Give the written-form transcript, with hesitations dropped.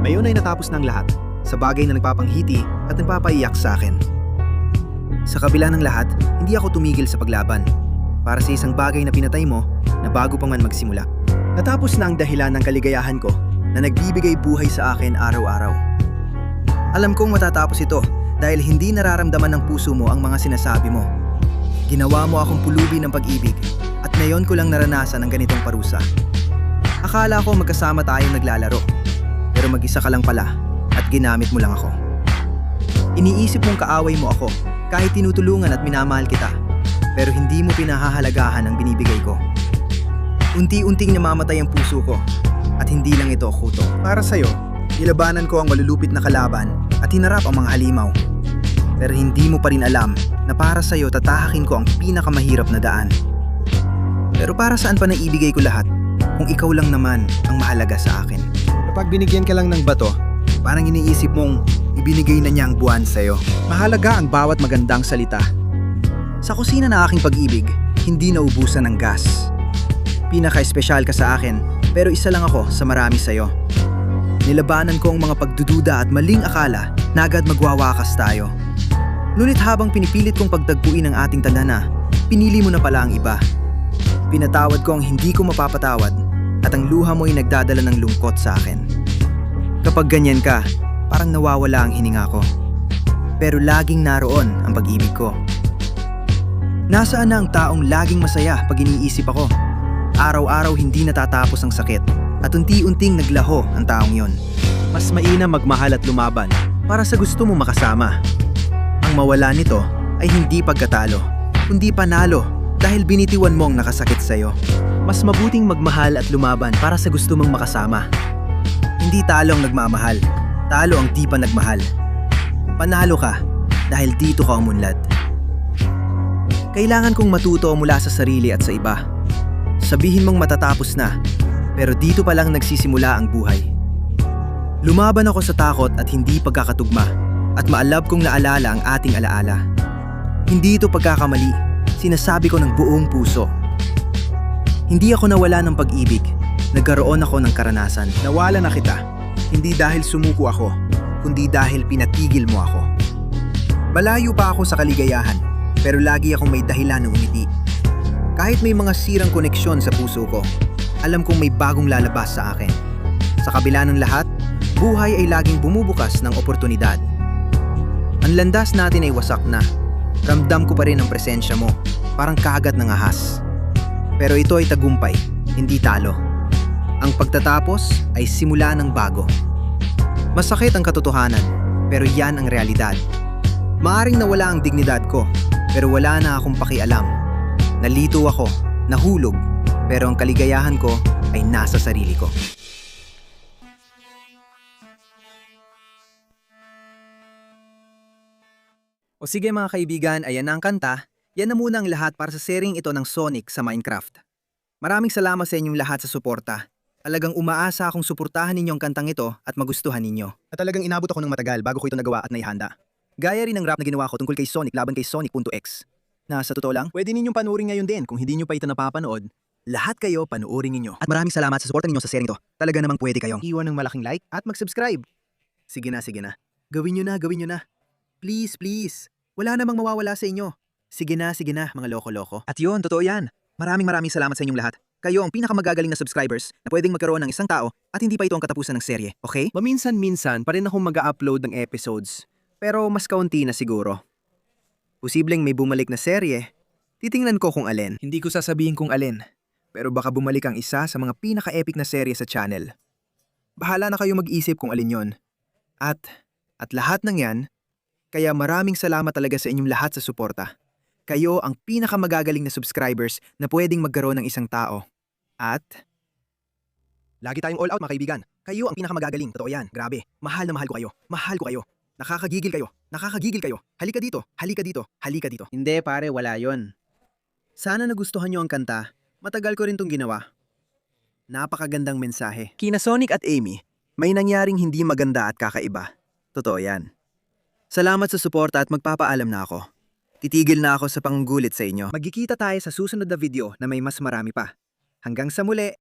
Mayon ay natapos ng lahat, sa bagay na nagpapanghiti at nagpapaiyak sa akin. Sa kabila ng lahat, hindi ako tumigil sa paglaban. Para sa isang bagay na pinatay mo, na bago pa man magsimula. Natapos na ang dahilan ng kaligayahan ko, na nagbibigay buhay sa akin araw-araw. Alam kong matatapos ito, dahil hindi nararamdaman ng puso mo ang mga sinasabi mo. Ginawa mo akong pulubi ng pag-ibig, at ngayon ko lang naranasan ang ganitong parusa. Akala ko magkasama tayong naglalaro. Pero mag-isa ka lang pala at ginamit mo lang ako. Iniisip mong kaaway mo ako kahit tinutulungan at minamahal kita. Pero hindi mo pinahahalagahan ang binibigay ko. Unti-unting namamatay ang puso ko at hindi lang ito kuto. Para sa'yo, nilabanan ko ang malulupit na kalaban at hinarap ang mga halimaw. Pero hindi mo pa rin alam na para sa'yo tatahakin ko ang pinakamahirap na daan. Pero para saan pa naibigay ko lahat kung ikaw lang naman ang mahalaga sa akin? Kapag binigyan ka lang ng bato, parang iniisip mong ibinigay na niya ang buwan sa'yo. Mahalaga ang bawat magandang salita. Sa kusina ng aking pag-ibig, hindi naubusan ng gas. Pinaka-espesyal ka sa akin, pero isa lang ako sa marami sa'yo. Nilabanan ko ang mga pagdududa at maling akala na agad magwawakas tayo. Ngunit habang pinipilit kong pagtagpuin ang ating tadhana, pinili mo na pala ang iba. Pinatawad ko ang hindi ko mapapatawad at ang luha mo'y nagdadala ng lungkot sa akin. Kapag ganyan ka, parang nawawala ang hininga ko. Pero laging naroon ang pag-ibig ko. Nasaan na ang taong laging masaya pag iniisip ako? Araw-araw hindi natatapos ang sakit at unti-unting naglaho ang taong yon. Mas mainam magmahal at lumaban para sa gusto mo makasama. Ang mawala nito ay hindi pagkatalo, kundi panalo dahil binitiwan mo ang nakasakit sa'yo. Mas mabuting magmahal at lumaban para sa gusto mong makasama. Hindi talo ang nagmamahal, talo ang di pa nagmahal. Panalo ka dahil dito ka umunlad. Kailangan kong matuto mula sa sarili at sa iba. Sabihin mong matatapos na, pero dito pa lang nagsisimula ang buhay. Lumaban ako sa takot at hindi pagkakatugma, at maalab kong naalala ang ating alaala. Hindi ito pagkakamali, sinasabi ko ng buong puso. Hindi ako nawala ng pag-ibig, nagkaroon ako ng karanasan. Nawala na kita, hindi dahil sumuko ako, kundi dahil pinatigil mo ako. Malayo pa ako sa kaligayahan, pero lagi akong may dahilan ng umiti. Kahit may mga sirang koneksyon sa puso ko, alam kong may bagong lalabas sa akin. Sa kabila ng lahat, buhay ay laging bumubukas ng oportunidad. Ang landas natin ay wasak na. Ramdam ko pa rin ang presensya mo, parang kagat ng ahas. Pero ito ay tagumpay, hindi talo. Ang pagtatapos ay simula ng bago. Masakit ang katotohanan, pero yan ang realidad. Maaring nawala ang dignidad ko, pero wala na akong pakialam. Nalito ako, nahulog, pero ang kaligayahan ko ay nasa sarili ko. O sige mga kaibigan, ayan na ang kanta. Yan na muna ang lahat para sa sharing ito ng Sonic sa Minecraft. Maraming salamat sa inyong lahat sa suporta. Talagang umaasa akong suportahan ninyo ang kantang ito at magustuhan ninyo. At talagang inabot ako ng matagal bago ko ito nagawa at naihanda. Gaya rin ng rap na ginawa ko tungkol kay Sonic laban kay Sonic.x. Na sa totoo lang, pwede ninyong panoorin ngayon din kung hindi nyo pa ito napapanood. Lahat kayo panoorin ninyo. At maraming salamat sa suporta ninyo sa sharing ito. Talaga namang pwede kayong iwan ng malaking like at mag-subscribe. Sige na, sige na. Gawin nyo na. Please, please. Wala namang mawawala sa inyo. Sige na, mga loko-loko. At yun, totoo yan. Maraming salamat sa inyong lahat. Kayo ang pinakamagagaling na subscribers na pwedeng magkaroon ng isang tao at hindi pa ito ang katapusan ng serye, okay? Maminsan-minsan pa rin akong mag-upload ng episodes, pero mas kaunti na siguro. Posibleng may bumalik na serye, titingnan ko kung alin. Hindi ko sasabihin kung alin, pero baka bumalik ang isa sa mga pinaka-epic na serye sa channel. Bahala na kayo mag-isip kung alin yon. At lahat ng yan, kaya maraming salamat talaga sa inyong lahat sa suporta. Kayo ang pinakamagagaling na subscribers na pwedeng magkaroon ng isang tao. At lagi tayong all out mga kaibigan. Kayo ang pinakamagagaling, totoo yan, grabe. Mahal na mahal ko kayo. Mahal ko kayo. Nakakagigil kayo. Halika dito. Hindi pare, wala yon. Sana nagustuhan nyo ang kanta. Matagal ko rin tong ginawa. Napakagandang mensahe. Kina Sonic at Amy, may nangyaring hindi maganda at kakaiba. Totoo yan. Salamat sa suporta at magpapaalam na ako. Titigil na ako sa panggulit sa inyo. Magkikita tayo sa susunod na video na may mas marami pa. Hanggang sa muli!